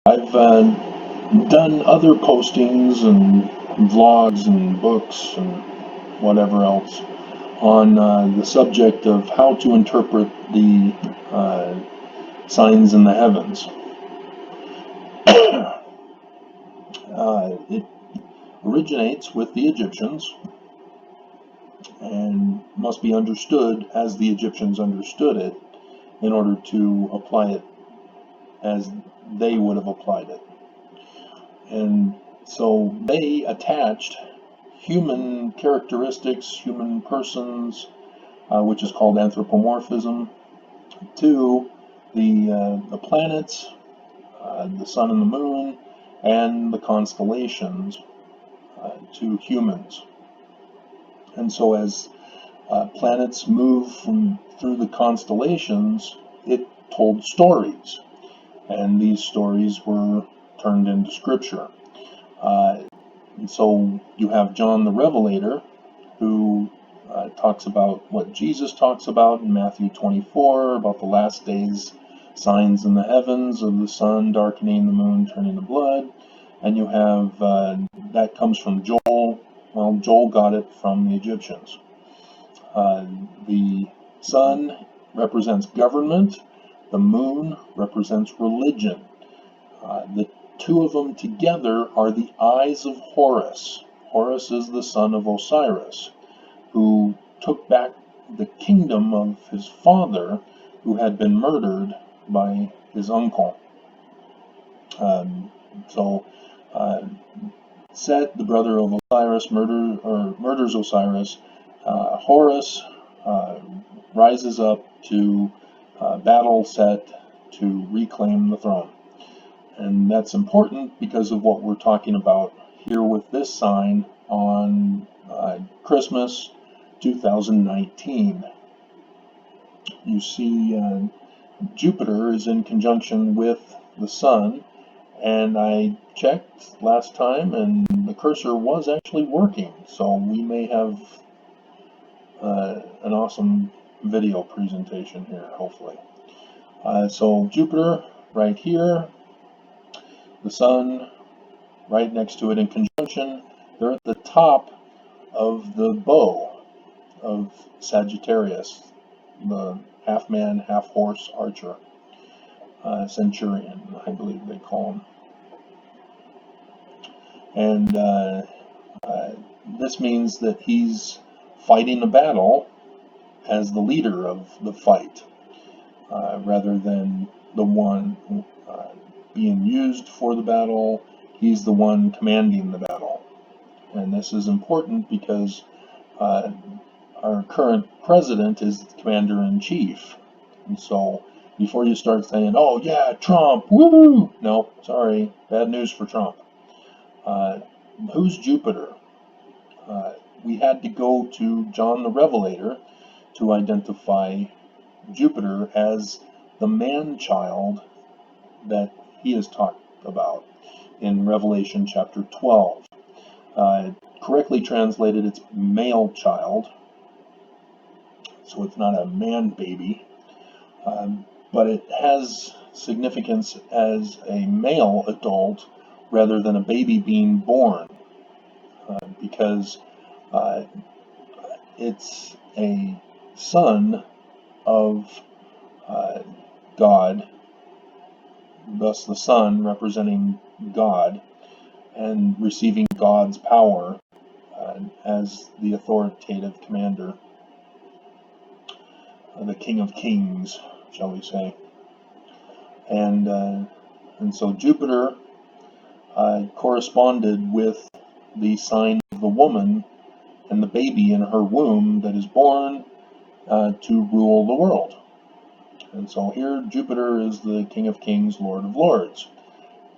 I've done other postings and vlogs and books and whatever else on the subject of how to interpret the signs in the heavens. It originates with the Egyptians and must be understood as the Egyptians understood it in order to apply it as they would have applied it. And so they attached human characteristics, human persons, which is called anthropomorphism, to the planets, the sun and the moon, and the constellations to humans. And so as planets move through the constellations, it told stories, and these stories were turned into scripture. And so you have John the Revelator, who talks about what Jesus talks about in Matthew 24, about the last days, signs in the heavens of the sun darkening, the moon turning to blood. And you have, that comes from Joel. Well, Joel got it from the Egyptians. The sun represents government. The moon represents religion. The two of them together are the eyes of Horus. Horus is the son of Osiris, who took back the kingdom of his father, who had been murdered by his uncle. Set, the brother of Osiris, murders Osiris. Horus rises up to battle Set to reclaim the throne. And that's important because of what we're talking about here with this sign on Christmas 2019. You see Jupiter is in conjunction with the sun, and I checked last time and the cursor was actually working, so we may have an awesome video presentation here, hopefully. So Jupiter right here, the sun right next to it in conjunction. They're at the top of the bow of Sagittarius, the half-man, half-horse archer, centurion, I believe they call him. And this means that he's fighting a battle as the leader of the fight, rather than the one being used for the battle. He's the one commanding the battle. And this is important because our current president is the commander-in-chief. And so before you start saying, oh yeah, Trump, woo! No, sorry, bad news for Trump. Who's Jupiter? We had to go to John the Revelator to identify Jupiter as the man-child that he is talked about in Revelation chapter 12. Correctly translated, it's male child, so it's not a man baby, but it has significance as a male adult rather than a baby being born, because it's a son of God, thus the son representing God and receiving God's power as the authoritative commander, the King of Kings, shall we say. And so Jupiter corresponded with the sign of the woman and the baby in her womb that is born to rule the world. And so here Jupiter is the King of Kings, Lord of Lords.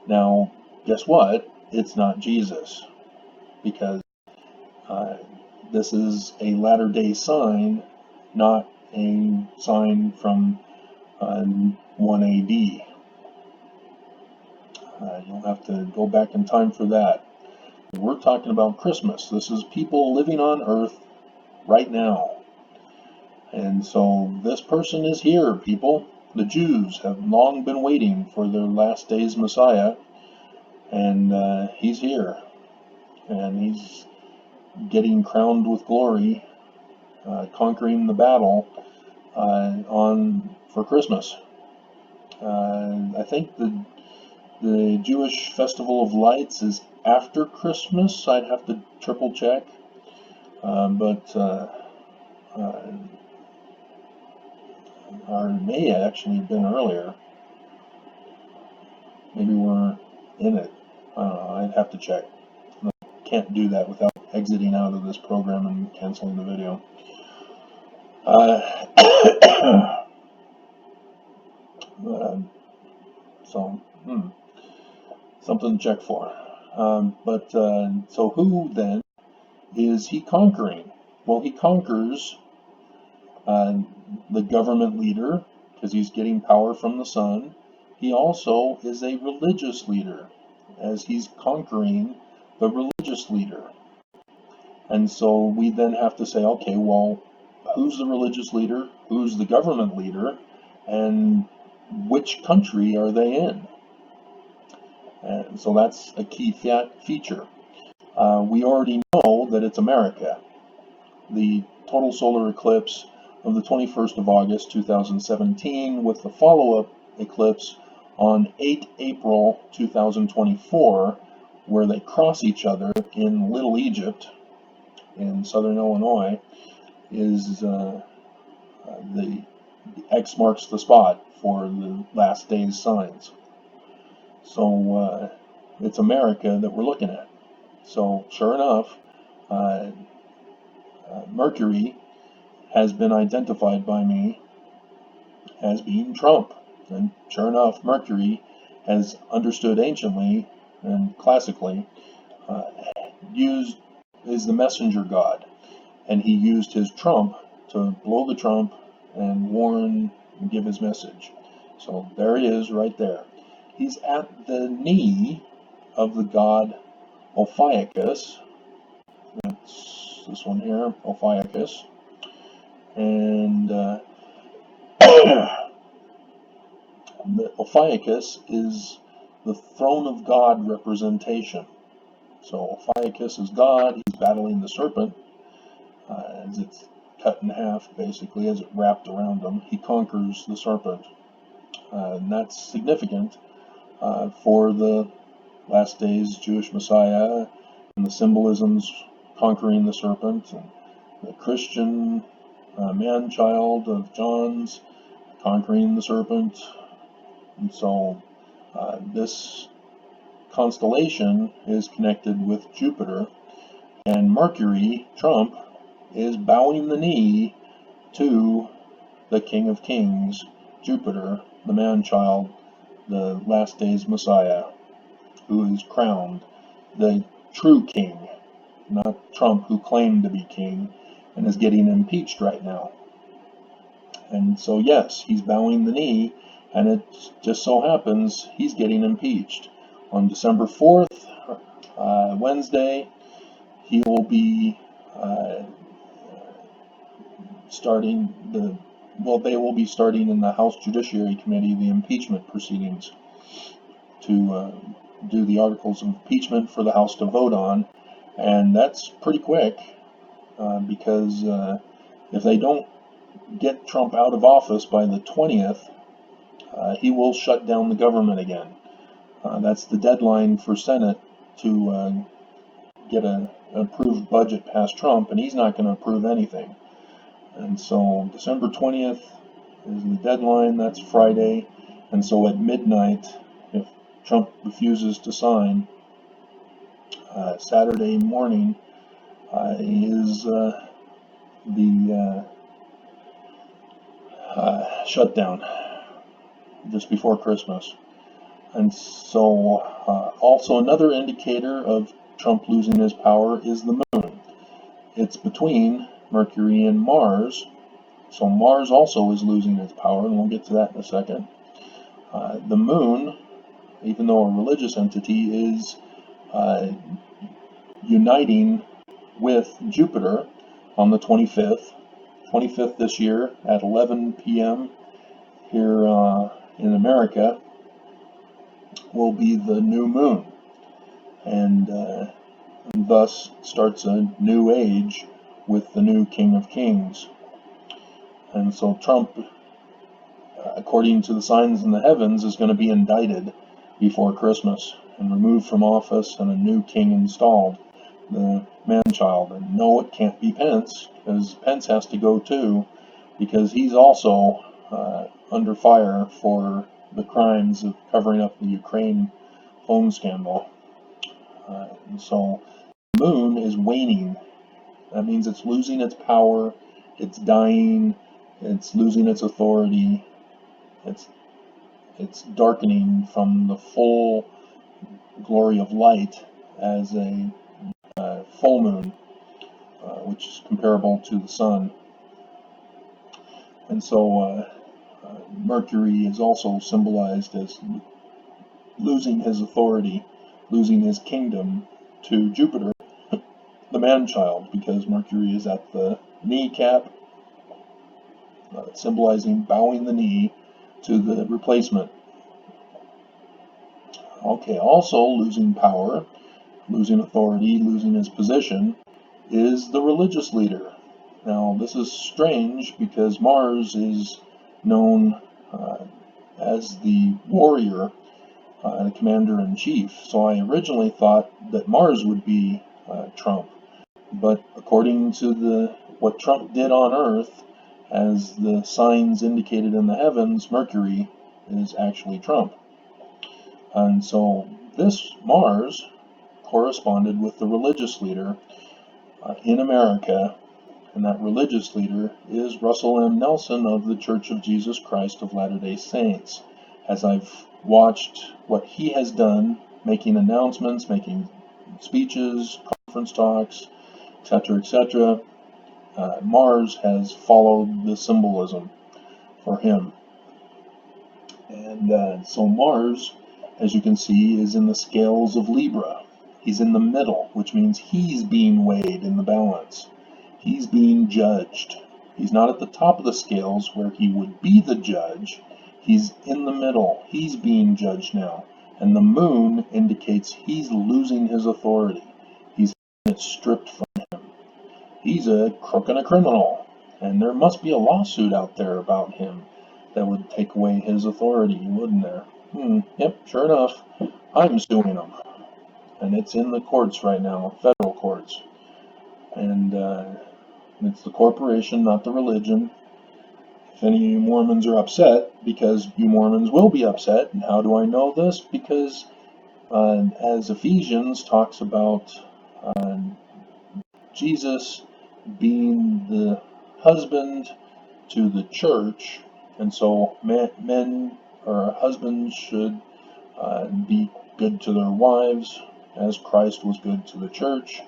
Now, guess what? It's not Jesus, because this is a latter-day sign, not a sign from 1 AD. You'll have to go back in time for that. We're talking about Christmas. This is people living on Earth right now. And so this person is here, people. the Jews have long been waiting for their last days Messiah, and he's here, and he's getting crowned with glory, conquering the battle for Christmas. I think the Jewish Festival of Lights is after Christmas. I'd have to triple check, but or may actually have been earlier. Maybe we're in it. I don't know. I'd have to check. I can't do that without exiting out of this program and canceling the video. So, something to check for. So who then is he conquering? Well, he conquers the government leader because he's getting power from the sun. He also is a religious leader as he's conquering the religious leader. And so we then have to say, okay, well, who's the religious leader? Who's the government leader? And which country are they in? And so that's a key feature. We already know that it's America. The total solar eclipse of the 21st of August 2017 with the follow-up eclipse on 8 April 2024, where they cross each other in Little Egypt in southern Illinois, is the X marks the spot for the last day's signs. So it's America that we're looking at. So sure enough, Mercury has been identified by me as being Trump. And sure enough, Mercury has understood anciently and classically is the messenger god. And he used his trump to blow the trump and warn and give his message. So there he is right there. He's at the knee of the god Ophiuchus. That's this one here, Ophiuchus. And Ophiuchus is the throne of God representation. So Ophiuchus is God. He's battling the serpent as it's cut in half, basically, as it wrapped around him. He conquers the serpent. And that's significant for the last days Jewish Messiah and the symbolisms conquering the serpent, and the Christian man-child of John's conquering the serpent. And so this constellation is connected with Jupiter, and Mercury, Trump, is bowing the knee to the King of Kings, Jupiter, the man-child, the last days Messiah, who is crowned the true king, not Trump, who claimed to be king and is getting impeached right now. And so yes, he's bowing the knee, and it just so happens he's getting impeached. On December 4th, Wednesday, he will be they will be starting in the House Judiciary Committee the impeachment proceedings to do the articles of impeachment for the House to vote on. And that's pretty quick because if they don't get Trump out of office by the 20th, he will shut down the government again. That's the deadline for Senate to get an approved budget past Trump, and he's not going to approve anything. And so December 20th is the deadline. That's Friday. And so at midnight, if Trump refuses to sign, Saturday morning is the shutdown just before Christmas. And so also another indicator of Trump losing his power is the moon. It's between Mercury and Mars, so Mars also is losing its power, and we'll get to that in a second. The moon, even though a religious entity, is uniting with Jupiter on the 25th this year at 11 p.m. here in America will be the new moon, and thus starts a new age with the new King of Kings. And so Trump, according to the signs in the heavens, is going to be indicted before Christmas and removed from office and a new king installed, the man-child. And no, it can't be Pence, because Pence has to go too, because he's also under fire for the crimes of covering up the Ukraine phone scandal. And so the moon is waning. That means it's losing its power, it's dying, it's losing its authority, it's darkening from the full glory of light as a full moon, which is comparable to the sun. And so Mercury is also symbolized as losing his authority, losing his kingdom to Jupiter, the man-child, because Mercury is at the kneecap, symbolizing bowing the knee to the replacement. Okay, also losing power, losing authority, losing his position, is the religious leader. Now, this is strange because Mars is known as the warrior, the commander-in-chief. So I originally thought that Mars would be Trump. But according to what Trump did on Earth, as the signs indicated in the heavens, Mercury is actually Trump. And so this Mars corresponded with the religious leader in America, and that religious leader is Russell M. Nelson of the Church of Jesus Christ of Latter-day Saints. As I've watched what he has done, making announcements, making speeches, conference talks, etc., Mars has followed the symbolism for him. And so Mars, as you can see, is in the scales of Libra. He's in the middle, which means he's being weighed in the balance. He's being judged. He's not at the top of the scales where he would be the judge. He's in the middle. He's being judged now. And the moon indicates he's losing his authority. He's having it stripped from him. He's a crook and a criminal. And there must be a lawsuit out there about him that would take away his authority, wouldn't there? Yep, sure enough. I'm suing him. And it's in the courts right now, federal courts. And it's the corporation, not the religion. If any of you Mormons are upset, because you Mormons will be upset, and how do I know this? Because as Ephesians talks about Jesus being the husband to the church, and so men or husbands should be good to their wives, as Christ was good to the church.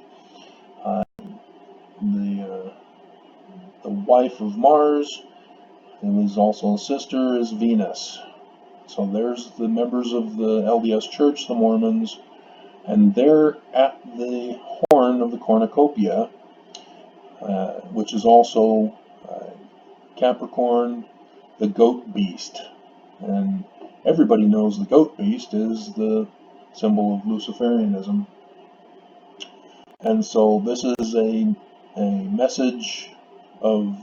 The wife of Mars, who is also a sister, is Venus. So there's the members of the LDS Church, the Mormons, and they're at the horn of the cornucopia, which is also Capricorn, the goat beast. And everybody knows the goat beast is the symbol of Luciferianism. And so this is a message of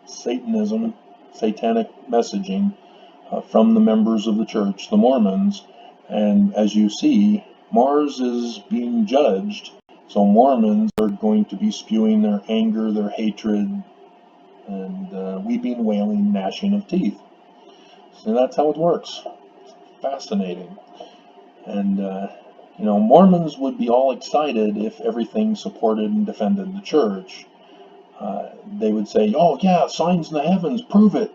Satanism, satanic messaging from the members of the church, the Mormons. And as you see, Mars is being judged. So Mormons are going to be spewing their anger, their hatred, and weeping, wailing, gnashing of teeth. So that's how it works. It's fascinating. And Mormons would be all excited if everything supported and defended the church. They would say, oh yeah, signs in the heavens, prove it.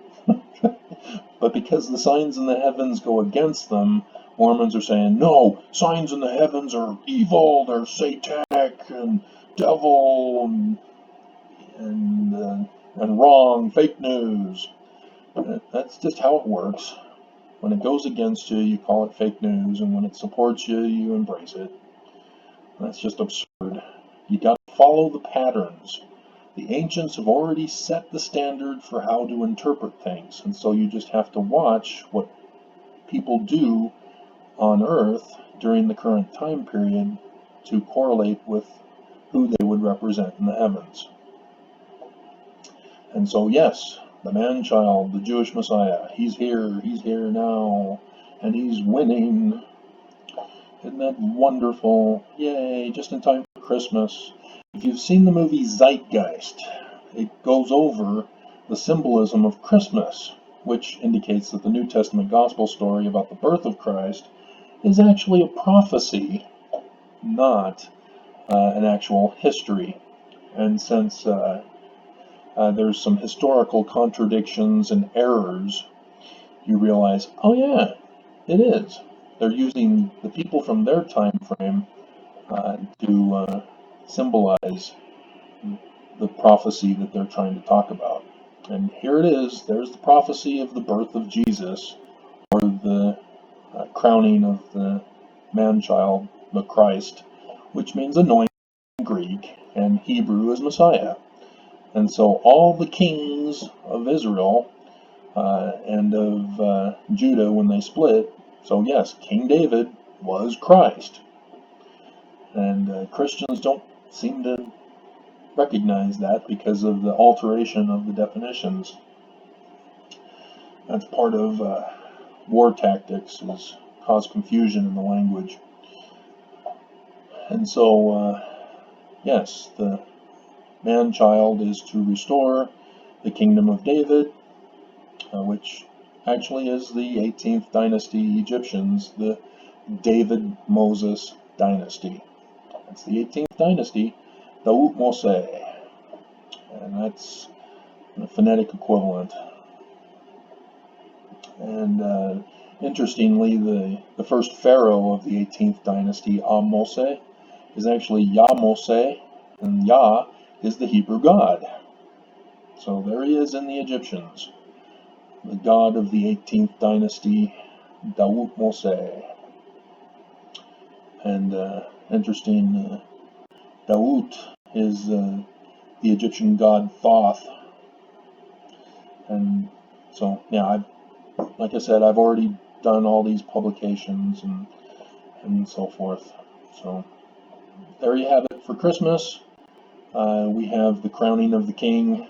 But because the signs in the heavens go against them, Mormons are saying, no, signs in the heavens are evil, they're satanic and devil and wrong, fake news. That's just how it works. When it goes against you, you call it fake news, and when it supports you, you embrace it. That's just absurd. You got to follow the patterns. The ancients have already set the standard for how to interpret things, and so you just have to watch what people do on Earth during the current time period to correlate with who they would represent in the heavens. And so, yes, the man-child, the Jewish Messiah, he's here now, and he's winning. Isn't that wonderful? Yay, just in time for Christmas. If you've seen the movie Zeitgeist, it goes over the symbolism of Christmas, which indicates that the New Testament gospel story about the birth of Christ is actually a prophecy, not an actual history. And since there's some historical contradictions and errors, you realize, oh yeah, it is. They're using the people from their time frame to symbolize the prophecy that they're trying to talk about. And here it is. There's the prophecy of the birth of Jesus, or the crowning of the man-child, the Christ, which means anointed in Greek, and Hebrew is Messiah. And so all the kings of Israel and of Judah, when they split, so yes, King David was Christ. And Christians don't seem to recognize that because of the alteration of the definitions. That's part of war tactics, is cause confusion in the language. And so, yes, the man-child is to restore the kingdom of David, which actually is the 18th dynasty Egyptians, the David-Moses dynasty. That's the 18th dynasty, Daout Mose, and that's the phonetic equivalent. And interestingly, the first pharaoh of the 18th dynasty, Ahmose, is actually Yah-Mose, and Yah is the Hebrew God. So there he is in the Egyptians, the god of the 18th dynasty, Daout Mose. And interesting, Daout is the Egyptian god Thoth. And so, yeah, like I said, I've already done all these publications and so forth. So there you have it for Christmas. We have the crowning of the king